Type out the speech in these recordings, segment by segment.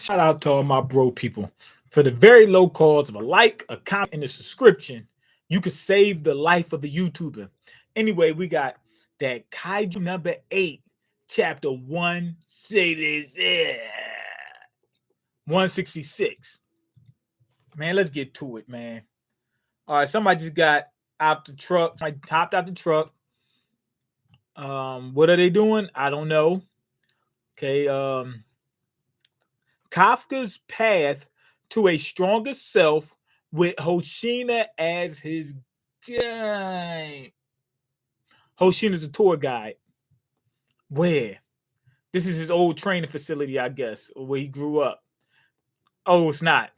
Shout out to all my bro people. For the very low cost of a like, a comment, and a subscription, you could save the life of a YouTuber. Anyway, we got that Kaiju number 8, chapter 166. Man, let's get to it, man. All right, somebody just got out the truck. Somebody hopped out the truck. What are they doing? I don't know. Okay. Kafka's path to a stronger self with Hoshina as his guide. Hoshina's a tour guide. Where? This is his old training facility, I guess, where he grew up. Oh, it's not.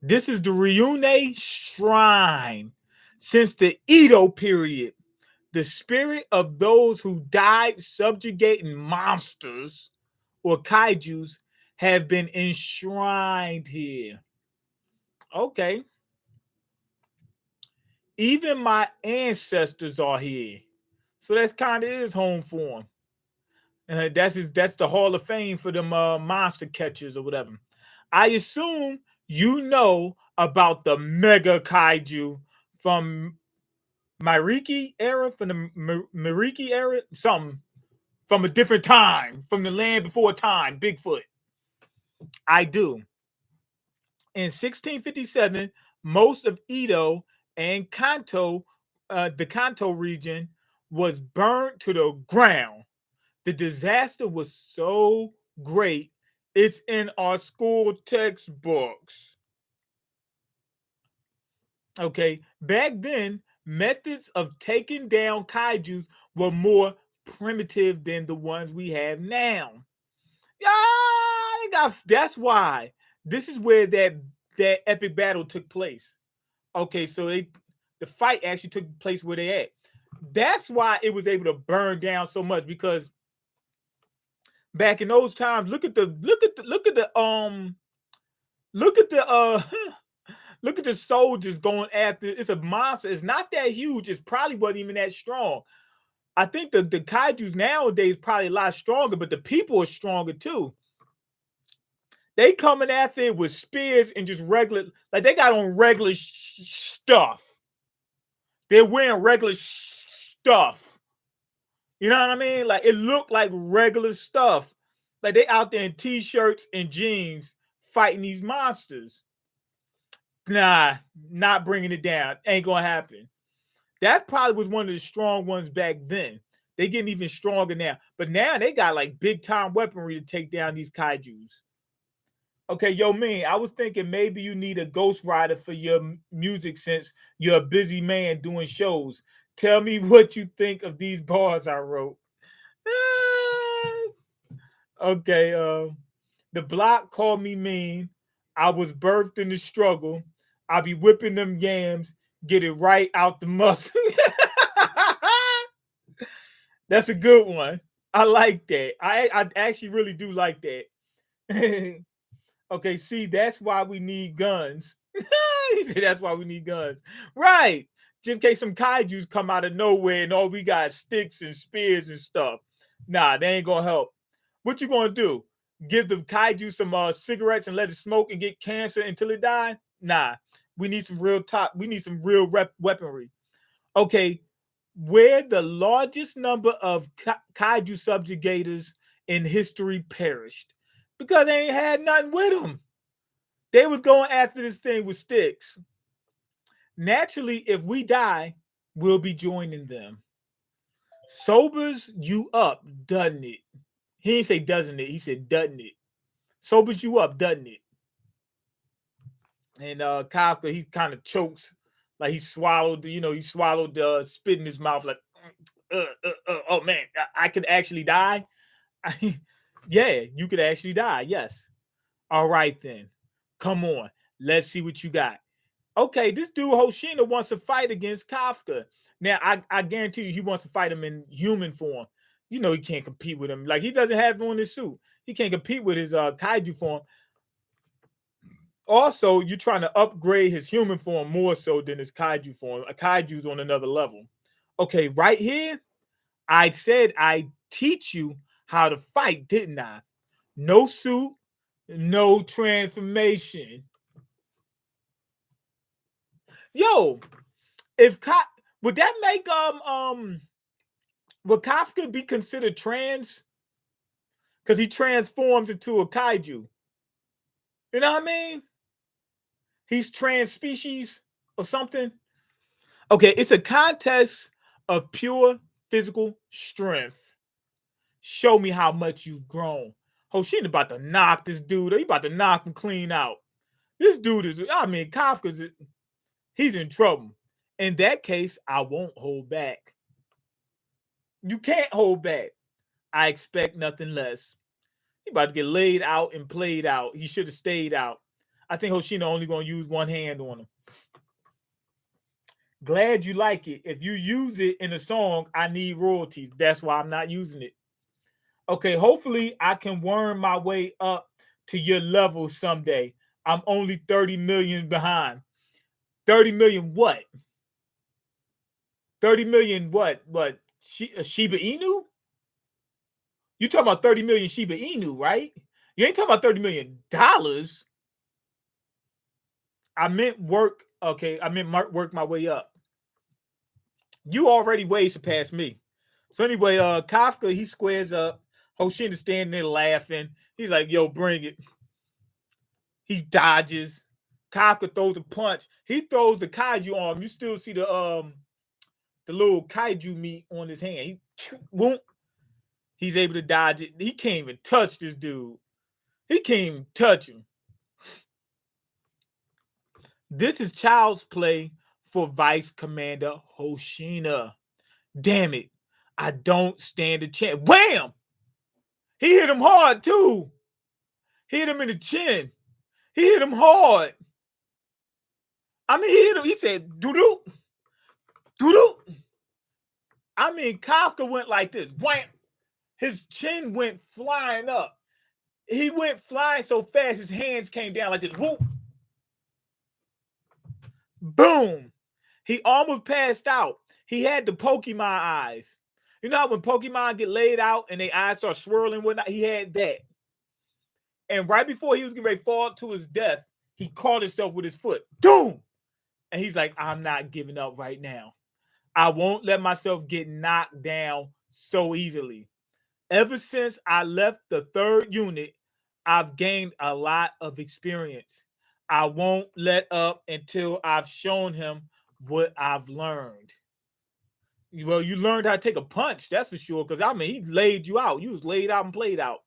This is the Ryune Shrine. Since the Edo period, the spirit of those who died subjugating monsters or kaijus have been enshrined here. Okay. Even my ancestors are here. So that's kind of his home for him. That's the Hall of Fame for them monster catchers or whatever. I assume you know about the mega kaiju from Miriki era, from the Miriki era, something from a different time, from the land before time, Bigfoot. I do. In 1657, most of Edo and Kanto, the Kanto region, was burnt to the ground. The disaster was so great, it's in our school textbooks. Okay, back then, methods of taking down kaijus were more primitive than the ones we have now. Yeah, that's why. This is where that epic battle took place. Okay, so the fight actually took place where they at. That's why it was able to burn down so much, because back in those times, look at the look at the soldiers going after. It's a monster. It's not that huge. It probably wasn't even that strong. I think the kaijus nowadays probably a lot stronger, but the people are stronger too. They coming after it with spears and just regular, like they got on regular stuff. They're wearing regular stuff. You know what I mean? Like it looked like regular stuff. Like they out there in t-shirts and jeans fighting these monsters. Nah, not bringing it down. Ain't gonna happen. That probably was one of the strong ones back then. They getting even stronger now. But now they got like big time weaponry to take down these kaijus. Okay, yo, man, I was thinking maybe you need a ghostwriter for your music since you're a busy man doing shows. Tell me what you think of these bars I wrote. Okay, the block called me mean. I was birthed in the struggle. I be whipping them yams, get it right out the muscle. That's a good one. I like that. I actually really do like that. Okay, see, that's why we need guns. He said that's why we need guns. Right. Just in case some kaijus come out of nowhere and all we got sticks and spears and stuff. Nah, they ain't gonna help. What you gonna do? Give the kaiju some cigarettes and let it smoke and get cancer until it die? Nah. We need some real weaponry. Okay, where the largest number of kaiju subjugators in history perished because they ain't had nothing with them. They was going after this thing with sticks. Naturally, if we die, we'll be joining them. Sobers you up, doesn't it? He didn't say doesn't it. He said doesn't it. Sobers you up, doesn't it? And Kafka, he kind of chokes, like he swallowed, he swallowed the spit in his mouth, like, oh man, I could actually die. Yeah, you could actually die. Yes. All right then. Come on. Let's see what you got. Okay, this dude Hoshina wants to fight against Kafka. Now, I guarantee you he wants to fight him in human form. You know he can't compete with him. Like, he doesn't have on his suit. He can't compete with his kaiju form. Also, you're trying to upgrade his human form more so than his kaiju form. A kaiju's on another level. Okay, right here, I said I teach you how to fight, didn't I? No suit, No transformation. Yo, if would that make would Kafka be considered trans? Because he transforms into a kaiju. You know what I mean? He's trans species or something. Okay, it's a contest of pure physical strength. Show me how much you've grown. Hoshin about to knock this dude. He about to knock him clean out. This dude is, I mean, Kafka's, he's in trouble. In that case, I won't hold back. You can't hold back. I expect nothing less. He about to get laid out and played out. He should have stayed out. I think Hoshino only going to use one hand on him. Glad you like it. If you use it in a song, I need royalties. That's why I'm not using it. Okay, hopefully I can worm my way up to your level someday. I'm only 30 million behind. 30 million what? 30 million what? What? Shiba Inu? You talking about 30 million Shiba Inu, right? You ain't talking about $30 million. I meant work. Okay, I meant work my way up. You already way surpassed me. So anyway, Kafka, he squares up. Hoshin is standing there laughing. He's like, yo, bring it. He dodges. Kafka throws a punch. He throws the kaiju arm. You still see the little kaiju meat on his hand. He's able to dodge it. He can't even touch this dude. He can't even touch him. This is child's play for Vice Commander Hoshina. Damn it. I don't stand a chance. Wham! He hit him hard, too. He hit him in the chin. He hit him hard. I mean, he hit him. He said, doo-doo. Doo-doo. I mean, Kafka went like this. Wham! His chin went flying up. He went flying so fast, his hands came down like this. Whoop. Boom. He almost passed out. He had the Pokemon eyes. You know how when Pokemon get laid out and their eyes start swirling and whatnot? He had that. And right before he was getting ready to fall to his death, he caught himself with his foot. Boom! And he's like, I'm not giving up right now. I won't let myself get knocked down so easily. Ever since I left the 3rd unit, I've gained a lot of experience. I won't let up until I've shown him what I've learned. Well, you learned how to take a punch, that's for sure, because, I mean, he laid you out. You was laid out and played out.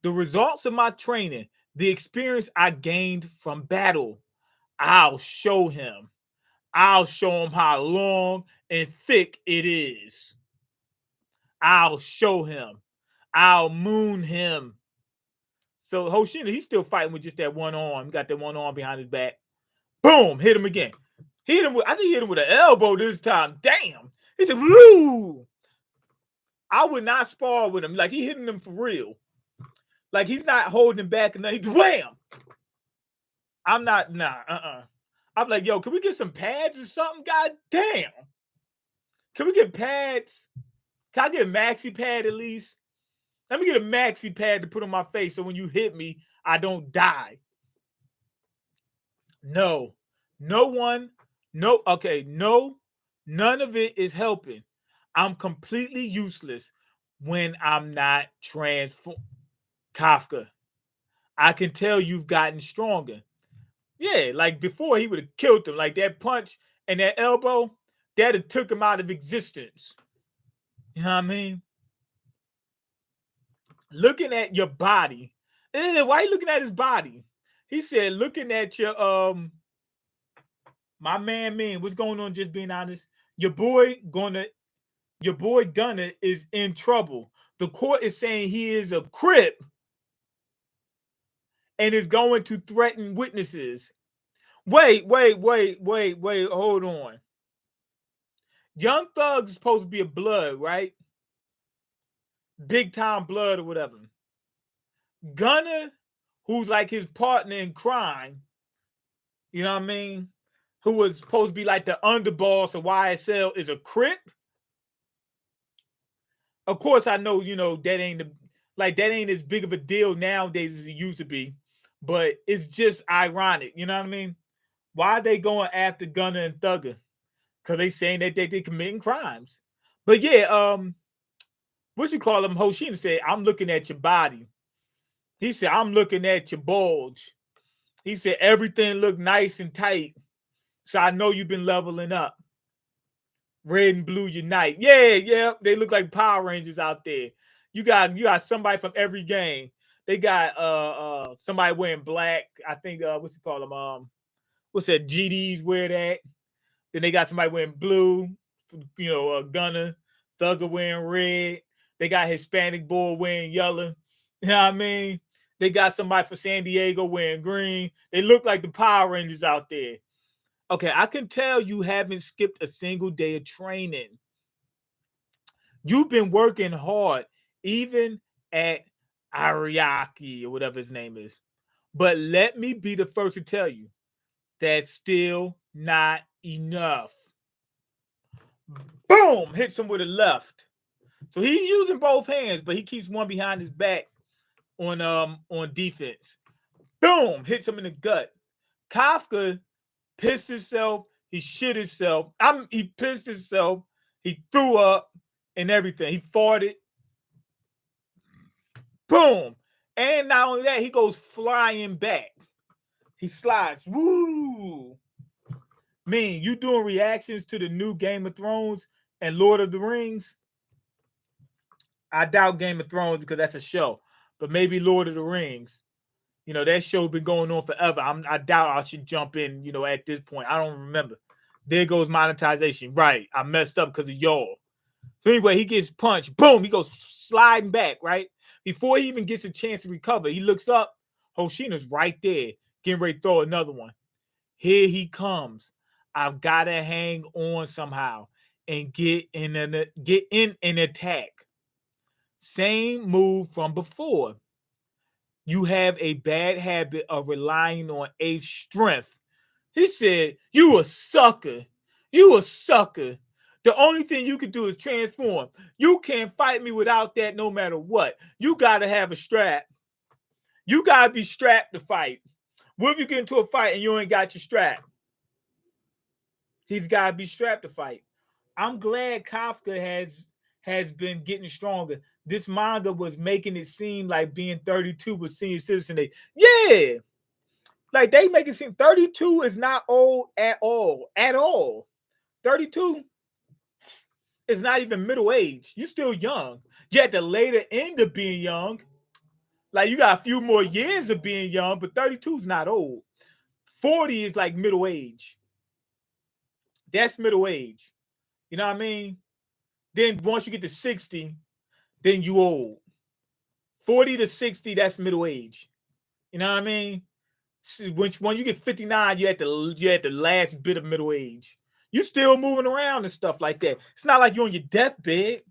The results of my training, the experience I gained from battle, I'll show him. I'll show him how long and thick it is. I'll show him. I'll moon him. So Hoshina, he's still fighting with just that one arm. He got that one arm behind his back. Boom! Hit him again. Hit him with, I think he hit him with an elbow this time. Damn! He said, woo! I would not spar with him. Like, he hitting him for real. Like, he's not holding him back. And then he's wham! I'm not, I'm like, yo, can we get some pads or something? God damn. Can we get pads? Can I get a maxi pad at least? Let me get a maxi pad to put on my face so when you hit me, I don't die. No. No one. No. Okay. No. None of it is helping. I'm completely useless when I'm not transformed. Kafka, I can tell you've gotten stronger. Yeah, like before he would have killed him. Like that punch and that elbow, that have took him out of existence. You know what I mean? Looking at your body. Why are you looking at his body? He said, looking at your my man, what's going on? Just being honest. Your boy Gunner is in trouble. The court is saying he is a crip and is going to threaten witnesses. Wait, hold on. Young Thug's supposed to be a blood, right? Big time blood or whatever. Gunner, who's like his partner in crime, you know what I mean? Who was supposed to be like the underboss of YSL, is a crip. Of course, I know, you know, that ain't the, Like that ain't as big of a deal nowadays as it used to be. But it's just ironic, you know what I mean? Why are they going after Gunner and Thugger? Because they saying that they committing crimes. But yeah, what you call him? Hoshina said, I'm looking at your body. He said, I'm looking at your bulge. He said, everything look nice and tight. So I know you've been leveling up. Red and blue unite. Yeah, yeah. They look like Power Rangers out there. You got somebody from every game. They got somebody wearing black. I think what's it called them? What's that? GDs wear that. Then they got somebody wearing blue, Gunner, Thugger wearing red. They got Hispanic boy wearing yellow. You know what I mean? They got somebody for San Diego wearing green. They look like the Power Rangers out there. Okay, I can tell you haven't skipped a single day of training. You've been working hard, even at Ariaki or whatever his name is. But let me be the first to tell you, that's still not enough. Boom! Hits him with a left. So he's using both hands, but he keeps one behind his back on defense. Boom! Hits him in the gut. Kafka pissed himself. He shit himself. He pissed himself. He threw up and everything. He farted. Boom! And not only that, he goes flying back. He slides. Woo! Mean, you doing reactions to the new Game of Thrones and Lord of the Rings? I doubt Game of Thrones because that's a show, but maybe Lord of the Rings. That show been going on forever. I doubt I should jump in, at this point. I don't remember. There goes monetization. Right. I messed up because of y'all. So anyway, he gets punched. Boom. He goes sliding back, right? Before he even gets a chance to recover, he looks up. Hoshina's right there, getting ready to throw another one. Here he comes. I've got to hang on somehow and get in an attack. Same move from before. You have a bad habit of relying on eighth strength. He said, you a sucker. You a sucker. The only thing you can do is transform. You can't fight me without that no matter what. You got to have a strap. You got to be strapped to fight. What if you get into a fight and you ain't got your strap? He's got to be strapped to fight. I'm glad Kafka has been getting stronger. This manga was making it seem like being 32 was senior citizen age. Yeah. Like they make it seem 32 is not old at all. At all. 32 is not even middle age. You're still young. You're at the later end of being young. Like you got a few more years of being young, but 32 is not old. 40 is like middle age. That's middle age. You know what I mean? Then once you get to 60, then you old. 40 to 60, that's middle age. You know what I mean? When you get 59, you're at the last bit of middle age. You still moving around and stuff like that. It's not like you're on your deathbed.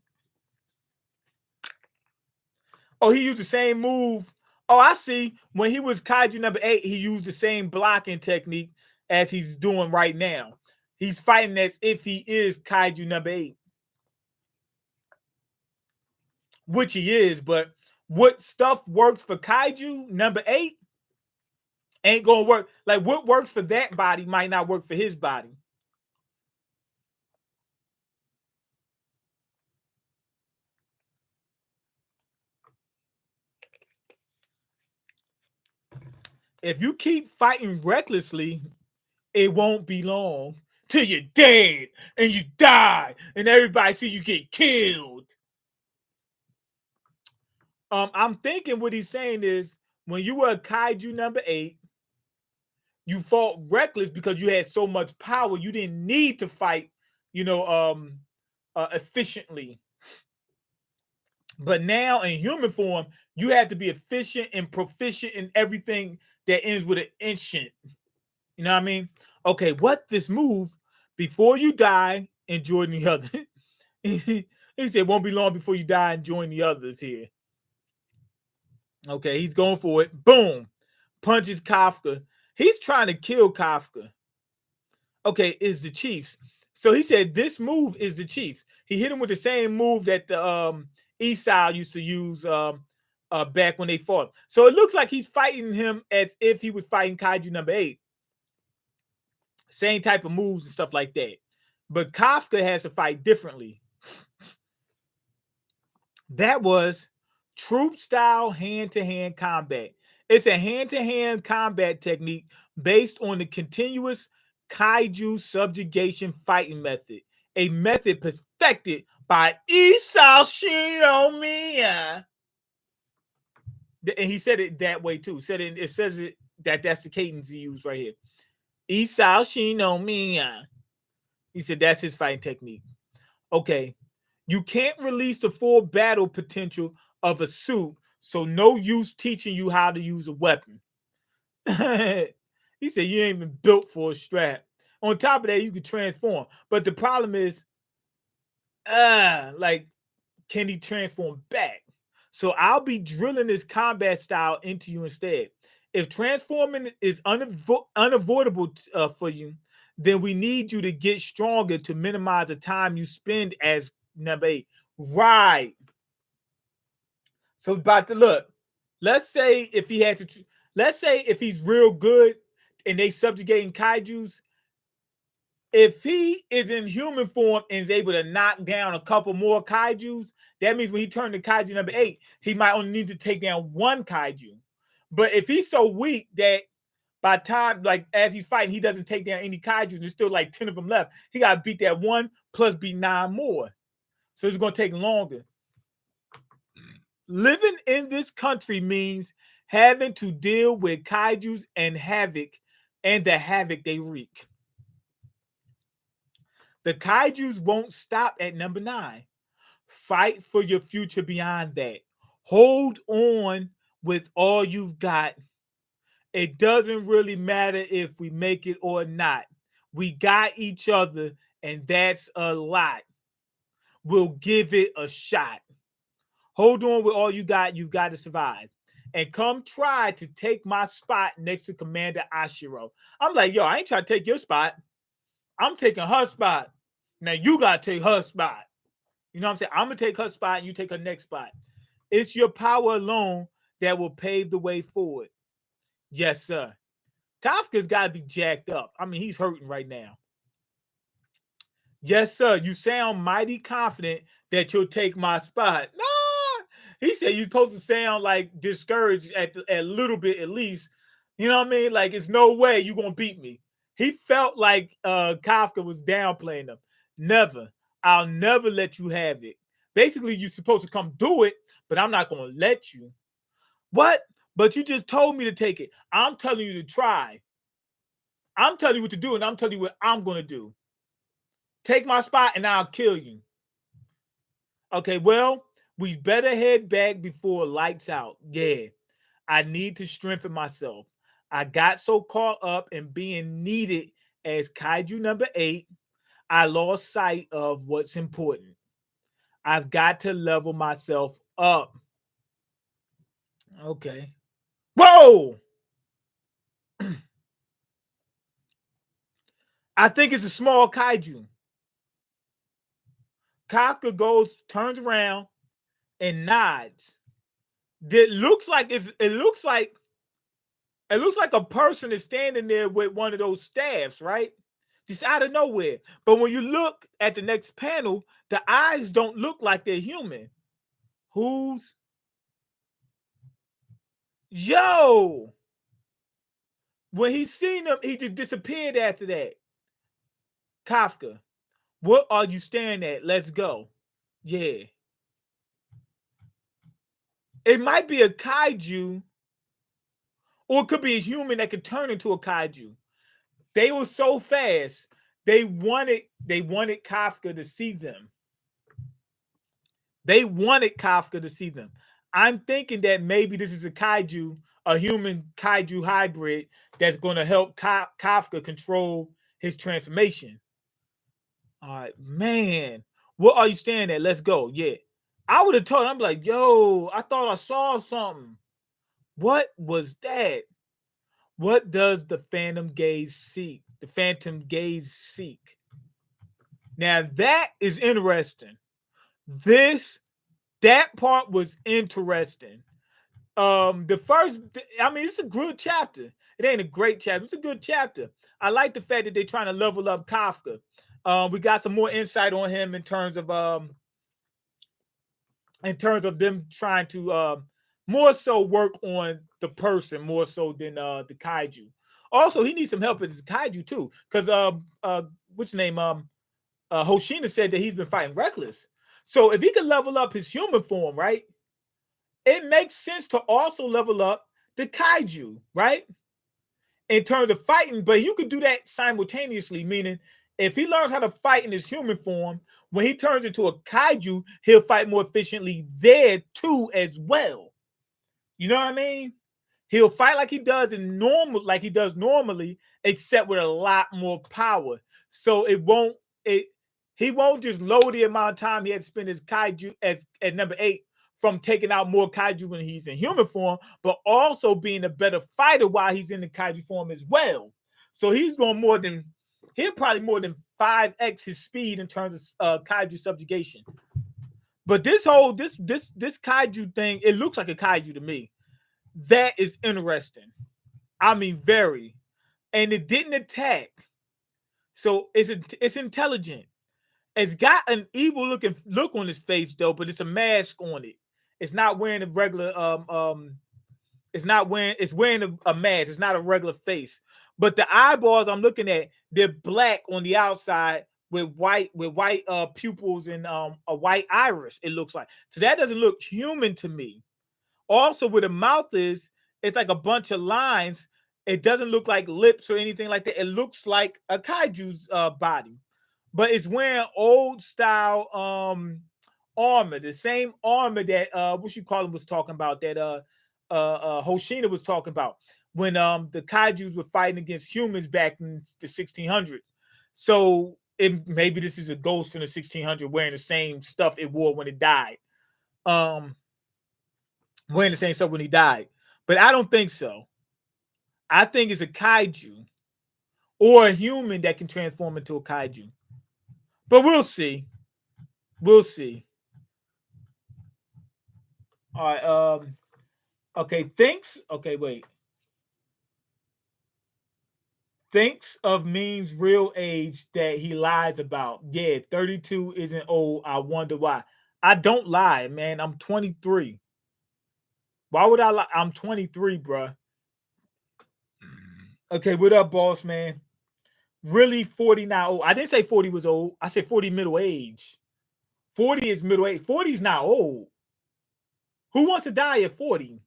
Oh, he used the same move. Oh, I see. When he was Kaiju number 8, he used the same blocking technique as he's doing right now. He's fighting as if he is Kaiju number 8. Which he is, but what stuff works for Kaiju number 8 ain't gonna work. Like what works for that body might not work for his body. If you keep fighting recklessly, it won't be long till you're dead and you die and everybody see you get killed. I'm thinking what he's saying is when you were a Kaiju number 8, you fought reckless because you had so much power. You didn't need to fight, efficiently. But now in human form, you have to be efficient and proficient in everything that ends with an ancient. You know what I mean? Okay, what this move before you die and join the other. He said, won't be long before you die and join the others here. Okay, he's going for it. Boom. Punches Kafka. He's trying to kill Kafka. Okay, is the Chiefs. So he said this move is the Chiefs. He hit him with the same move that the Esau used to use back when they fought. So it looks like he's fighting him as if he was fighting Kaiju number 8. Same type of moves and stuff like that. But Kafka has to fight differently. That was troop style hand-to-hand combat. It's a hand-to-hand combat technique based on the continuous Kaiju subjugation fighting method, a method perfected by Isao Shinomiya. And he said it that way too. It says it that's the cadence he used right here. Isao Shinomiya. He said that's his fighting technique. Okay. You can't release the full battle potential of a suit, so no use teaching you how to use a weapon. He said you ain't even built for a strap. On top of that, you can transform. But the problem is, like, can he transform back? So I'll be drilling this combat style into you instead. If transforming is unavoidable for you, then we need you to get stronger to minimize the time you spend as number 8. Right. So about to look. Let's say if he has to, let's say if he's real good and they subjugating kaijus, if he is in human form and is able to knock down a couple more kaijus, that means when he turned to kaiju number 8, he might only need to take down one kaiju. But if he's so weak that by time, like as he's fighting, he doesn't take down any kaijus, and there's still like 10 of them left, he got to beat that one plus beat 9 more. So it's going to take longer. Living in this country means having to deal with kaijus and the havoc they wreak. The kaijus won't stop at number 9. Fight for your future beyond that. Hold on with all you've got. It doesn't really matter if we make it or not. We got each other, and that's a lot. We'll give it a shot. Hold on with all you got. You've got to survive. And come try to take my spot next to Commander Ashiro. I'm like, yo, I ain't trying to take your spot. I'm taking her spot. Now you got to take her spot. You know what I'm saying? I'm going to take her spot and you take her next spot. It's your power alone that will pave the way forward. Yes, sir. Kafka's got to be jacked up. I mean, he's hurting right now. Yes, sir. You sound mighty confident that you'll take my spot. No, he said you're supposed to sound like discouraged at a little bit at least. You know what I mean? Like, it's no way you're going to beat me. He felt like Kafka was downplaying him. Never. I'll never let you have it. Basically, you're supposed to come do it, but I'm not going to let you. What? But you just told me to take it. I'm telling you to try. I'm telling you what to do, and I'm telling you what I'm going to do. Take my spot, and I'll kill you. Okay, well, we better head back before lights out. Yeah, I need to strengthen myself. I got so caught up in being needed as Kaiju number 8, I lost sight of what's important. I've got to level myself up. Okay. Whoa! I think it's a small kaiju. Kafka turns around and nods. It looks like a person is standing there with one of those staffs, right? Just out of nowhere. But when you look at the next panel, the eyes don't look like they're human. Who's? Yo! When he seen him, he just disappeared after that. Kafka, what are you staring at? Let's go. Yeah. It might be a kaiju, or it could be a human that could turn into a kaiju. They were so fast. They wanted Kafka to see them. They wanted Kafka to see them. I'm thinking that maybe this is a kaiju, a human kaiju hybrid that's going to help Kafka control his transformation. All right, man. What are you staring at? Let's go. Yeah. I would have told him, I'm like, yo, I thought I saw something. What was that? What does the phantom gaze seek? The phantom gaze seek. Now that is interesting. That part was interesting. The first, I mean, it's a good chapter. It ain't a great chapter. It's a good chapter. I like the fact that they're trying to level up Kafka. We got some more insight on him in terms of them trying to more so work on the person more so than the kaiju. Also, he needs some help with his kaiju too, because what's the name? Hoshina said that he's been fighting Reckless. So if he could level up his human form, right, it makes sense to also level up the kaiju, right? In terms of fighting, but you could do that simultaneously, meaning if he learns how to fight in his human form, when he turns into a kaiju, he'll fight more efficiently there too as well. You know what I mean? He'll fight like he does normally, except with a lot more power. So he won't just lower the amount of time he had to spend as kaiju as at number 8 from taking out more kaiju when he's in human form, but also being a better fighter while he's in the kaiju form as well. So he'll probably more than 5x his speed in terms of kaiju subjugation. But this kaiju thing, it looks like a kaiju to me. That is interesting. I mean, very. And it didn't attack. So it's intelligent. It's got an evil looking look on his face though, but it's a mask on it. It's not wearing a regular it's wearing a mask. It's not a regular face. But the eyeballs I'm looking at, they're black on the outside with white pupils and a white iris, it looks like. So that doesn't look human to me. Also, where the mouth is, it's like a bunch of lines. It doesn't look like lips or anything like that. It looks like a kaiju's body, but it's wearing old style armor, the same armor that what you call him was talking about, that Hoshina was talking about when the kaiju's were fighting against humans back in the 1600s. So maybe this is a ghost in the 1600s wearing the same stuff it wore when it died. Wearing the same stuff when he died. But I don't think so. I think it's a kaiju or a human that can transform into a kaiju. But we'll see. We'll see. All right. Okay. Thinks. Okay. Wait. Thinks of Mean's real age that he lies about. Yeah, 32 isn't old. I wonder why. I don't lie, man. I'm 23. Why would I lie? I'm 23, bruh. Okay, what up, boss man? Really 40 now old. I didn't say 40 was old. I said 40 middle age. 40 is middle age. 40 is not old. Who wants to die at 40?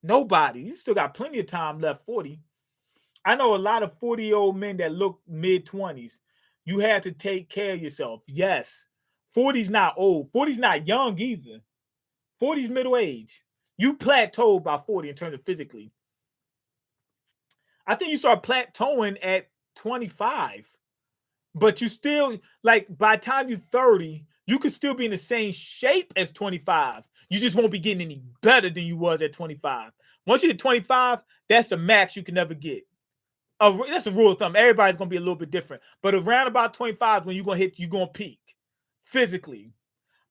Nobody. You still got plenty of time left. 40. I know a lot of 40-year-old men that look mid-20s. You have to take care of yourself. Yes. 40's not old. 40's not young either. 40's middle age. You plateaued by 40 in terms of physically. I think you start plateauing at 25. But you still, like, by the time you're 30, you could still be in the same shape as 25. You just won't be getting any better than you was at 25. Once you hit 25, that's the max you can never get. That's a rule of thumb. Everybody's gonna be a little bit different, but around about 25 is when you're gonna peak physically.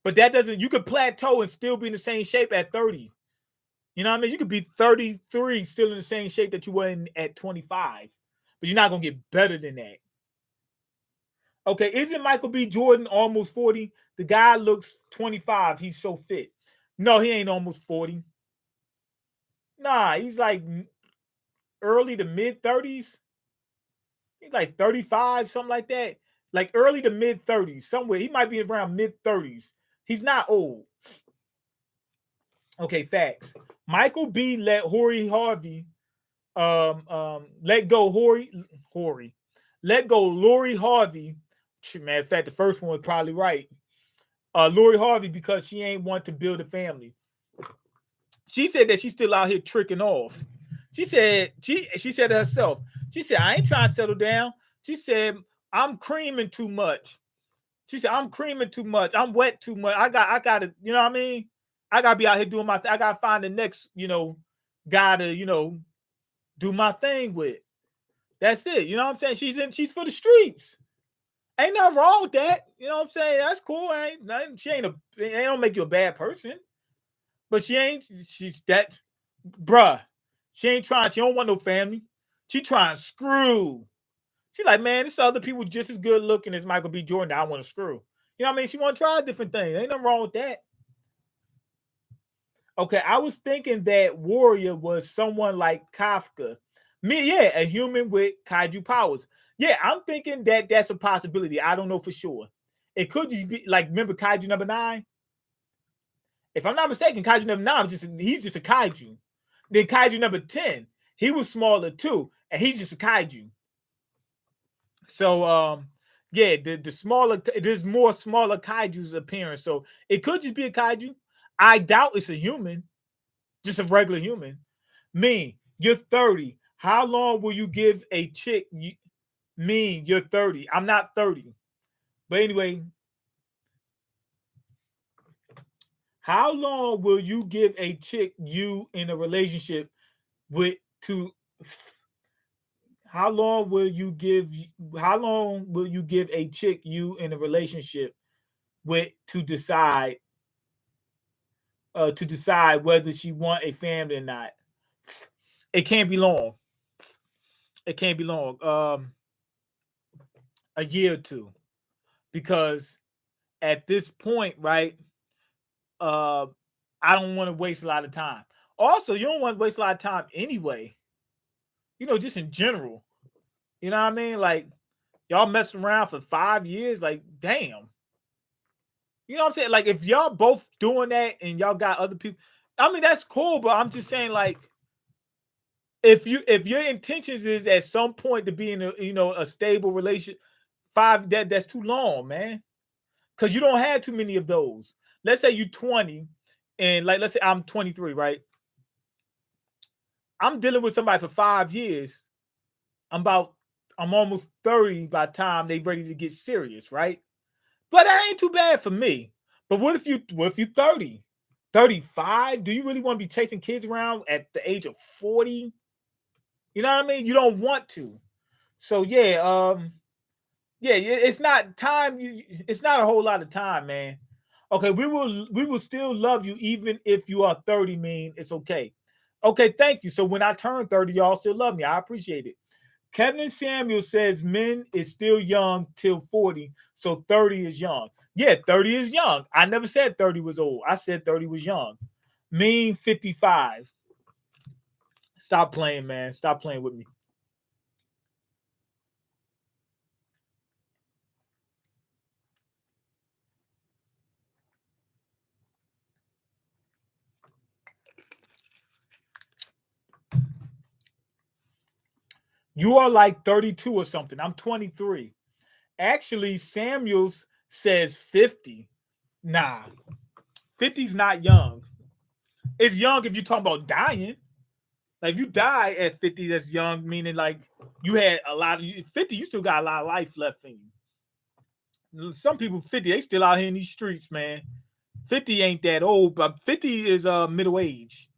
But that doesn't. You could plateau and still be in the same shape at 30. You know what I mean? You could be 33 still in the same shape that you were in at 25, but you're not gonna get better than that. Okay, isn't Michael B. Jordan almost 40? The guy looks 25. He's so fit. No, he ain't almost 40. Nah, he's like early to mid 30s. He's like 35, something like that. Like early to mid 30s, somewhere. He might be around mid 30s. He's not old. Okay, facts. Michael B. let Hori Harvey let go Hori. Let go Lori Harvey. Matter of fact, the first one was probably right. Lori Harvey, because she ain't want to build a family. She said that she's still out here tricking off. She said to herself, she said, I ain't trying to settle down. She said, I'm creaming too much. She said, I'm creaming too much. I'm wet too much. I gotta, you know what I mean? I gotta be out here doing my thing. I gotta find the next, guy to, do my thing with. That's it. You know what I'm saying? She's for the streets. Ain't nothing wrong with that. You know what I'm saying? That's cool. It don't make you a bad person. But she's that Bruh, she ain't trying. She don't want no family. She trying to screw. She like, man, this other people just as good looking as Michael B. Jordan. I want to screw. You know what I mean? She want to try different things. Ain't nothing wrong with that. Okay, I was thinking that Warrior was someone like Kafka. Me, yeah, a human with kaiju powers. Yeah, I'm thinking that that's a possibility. I don't know for sure. It could just be like, remember Kaiju number 9? If I'm not mistaken, Kaiju number 9 he's just a kaiju. Then Kaiju number 10, he was smaller too, and he's just a kaiju. So yeah, the smaller, there's more smaller kaijus appearing. So it could just be a kaiju. I doubt it's a human, just a regular human. Me, you're 30. How long will you give a chick? Me, you're 30. I'm not 30. But anyway, how long will you give a chick you in a relationship with to how long will you give a chick you in a relationship with to decide whether she want a family or not? It can't be long. It can't be long. A year or two. Because at this point, right, uh I don't want to waste a lot of time. Also, you don't want to waste a lot of time anyway. Just in general. You know what I mean? Like, y'all messing around for 5 years, like, damn. You know what I'm saying? Like, if y'all both doing that and y'all got other people, I mean, that's cool, but I'm just saying, like, if your intentions is at some point to be in a stable relation, that's too long, man. Because you don't have too many of those. Let's say you're 20, and like, let's say I'm 23, right? I'm dealing with somebody for 5 years. I'm almost 30 by the time they ready to get serious, right? But that ain't too bad for me. But what if you're 30, 35? Do you really want to be chasing kids around at the age of 40? You know what I mean? You don't want to. So yeah, it's not time. It's not a whole lot of time, man. Okay, we will still love you even if you are 30. Mean it's okay. Okay, thank you. So when I turn 30, y'all still love me. I appreciate it. Kevin Samuel says men is still young till 40, so 30 is young. Yeah, 30 is young. I never said 30 was old. I said 30 was young. Mean 55. Stop playing, man. Stop playing with me. You are like 32 or something. I'm 23. Actually, Samuels says 50. Nah, 50's not young. It's young if you're talking about dying. Like, if you die at 50, that's young, meaning like you had a lot of 50, you still got a lot of life left in you. Some people 50, they still out here in these streets, man. 50 ain't that old, but 50 is middle age.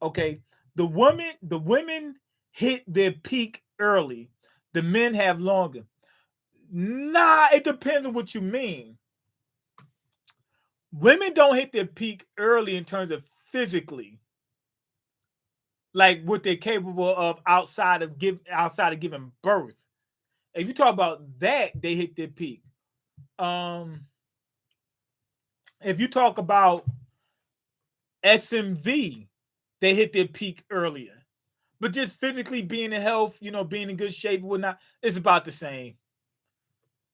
Okay. The women hit their peak early. The men have longer. Nah, it depends on what you mean. Women don't hit their peak early in terms of physically, like what they're capable of outside of giving birth. If you talk about that, they hit their peak. Um, if you talk about SMV, they hit their peak earlier. But just physically being in health, being in good shape and whatnot, it's about the same.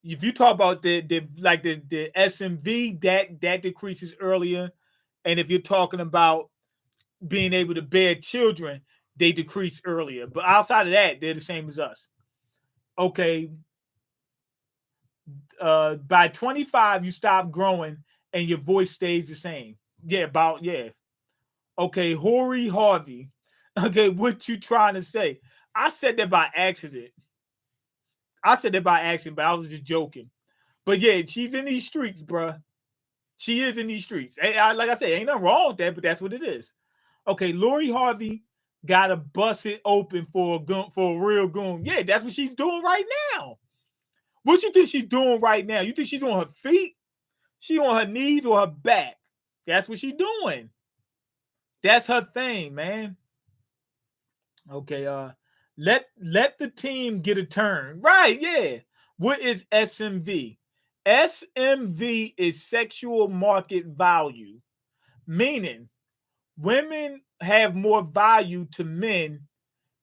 If you talk about the SMV, that decreases earlier, and if you're talking about being able to bear children, they decrease earlier. But outside of that, they're the same as us. Okay. By 25, you stop growing and your voice stays the same. Yeah. Okay, Hori Harvey. Okay, what you trying to say? I said that by accident. But I was just joking. But yeah, she's in these streets, bruh. She is in these streets. Like I said, ain't nothing wrong with that, but that's what it is. Okay, Lori Harvey gotta bust it open for a real goon. Yeah, that's what she's doing right now. What you think she's doing right now? You think she's on her feet? She on her knees or her back? That's what she's doing. That's her thing, man. Okay, let the team get a turn. Right, yeah. What is SMV? SMV is sexual market value, meaning women have more value to men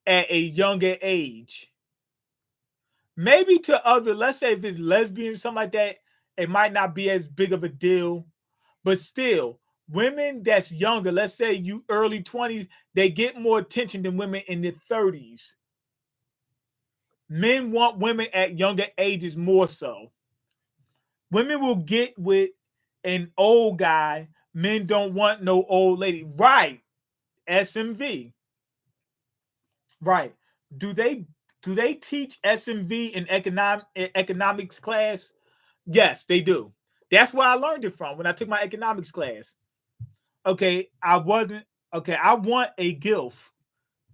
at a younger age. Maybe to other, let's say if it's lesbian, something like that, it might not be as big of a deal. But still, women that's younger, let's say you early 20s, they get more attention than women in their 30s. Men want women at younger ages more so. Women will get with an old guy. Men don't want no old lady. Right. SMV. Right. Do they teach SMV in economics class? Yes, they do. That's where I learned it from when I took my economics class. Okay, I wasn't okay. I want a gilf.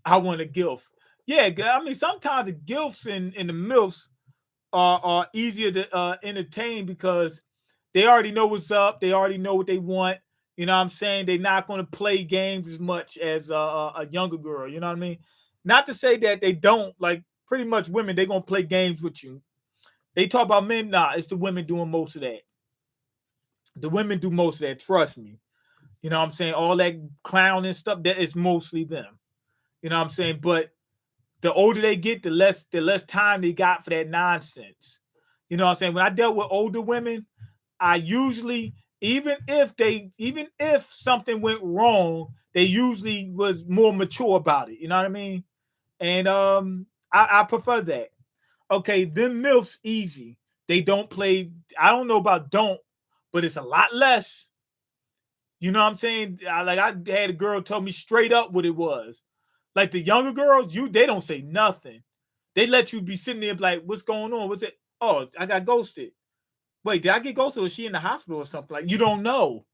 I want a gilf. Yeah, I mean sometimes the gilfs and the milfs are easier to entertain because they already know what's up. They already know what they want. You know what I'm saying? They're not going to play games as much as a younger girl. You know what I mean? Not to say that they don't. Like pretty much women, they're going to play games with you. They talk about men. Nah, it's the women doing most of that. The women do most of that. Trust me. You know what I'm saying? All that clown and stuff, that is mostly them. You know what I'm saying? But the older they get, the less time they got for that nonsense. You know what I'm saying? When I dealt with older women, I usually, even if something went wrong, they usually was more mature about it. You know what I mean? And I prefer that. Okay, them MILFs easy. They don't play. I don't know about don't, but it's a lot less. You know what I'm saying? I had a girl tell me straight up what it was. Like the younger girls, they don't say nothing. They let you be sitting there like, what's going on? What's it? Oh, I got ghosted. Wait, did I get ghosted? Was she in the hospital or something? Like, you don't know.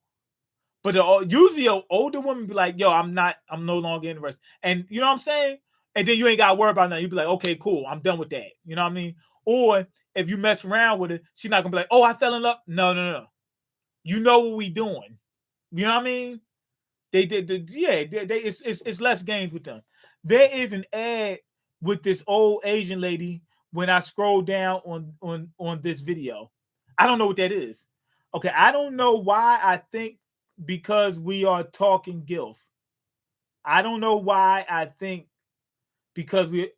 But usually an older woman be like, yo, I'm no longer interested. And you know what I'm saying? And then you ain't got to worry about nothing. You be like, okay, cool. I'm done with that. You know what I mean? Or if you mess around with it, she's not going to be like, oh, I fell in love. No. You know what we doing. You know what I mean? It's less games with them. There is an ad with this old Asian lady when I scroll down on this video. I don't know what that is. Okay, I don't know why. I think because we are talking gilf. I don't know why I think because you're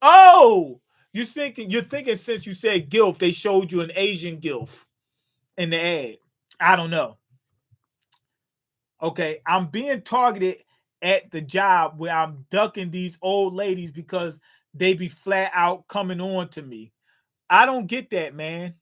thinking since you said gilf, they showed you an Asian gilf in the ad. I don't know. Okay, I'm being targeted at the job where I'm ducking these old ladies because they be flat out coming on to me. I don't get that, man.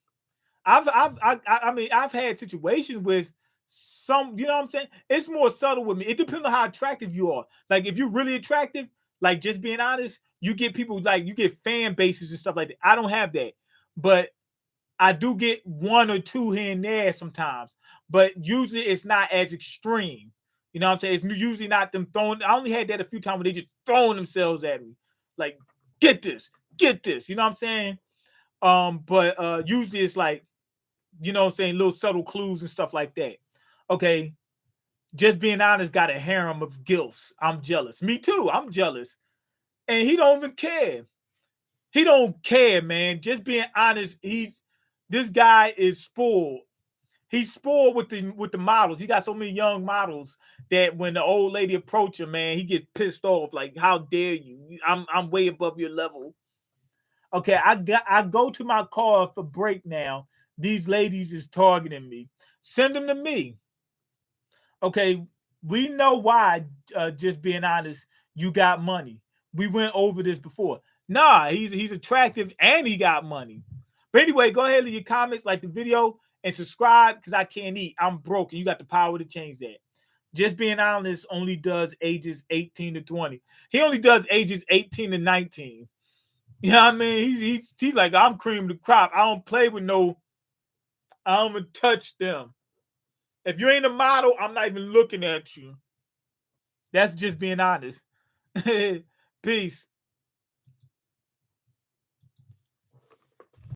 I mean, I've had situations with some, you know what I'm saying? It's more subtle with me. It depends on how attractive you are. Like, if you're really attractive, like just being honest, you get people like you get fan bases and stuff like that. I don't have that, but I do get one or two here and there sometimes, but usually it's not as extreme. You know what I'm saying? It's usually not them throwing. I only had that a few times where they just throwing themselves at me, like get this. You know what I'm saying? But usually it's like, you know what I'm saying, little subtle clues and stuff like that. Okay, just being honest, got a harem of gilfs. I'm jealous. Me too. I'm jealous, and he don't even care. He don't care, man. Just being honest, this guy is spoiled. He's spoiled with the models. He got so many young models that when the old lady approach him, man, he gets pissed off. Like, how dare you? I'm way above your level. Okay, I go to my car for break now. These ladies is targeting me. Send them to me. Okay, we know why. Just being honest, you got money. We went over this before. Nah, he's attractive and he got money. But anyway, go ahead and leave your comments, like the video, and subscribe because I can't eat. I'm broken. You got the power to change that. Just being honest only does ages 18 to 20. He only does ages 18 to 19. You know what I mean? He's like, I'm cream the crop. I don't play with no. I don't even touch them. If you ain't a model, I'm not even looking at you. That's just being honest. Peace.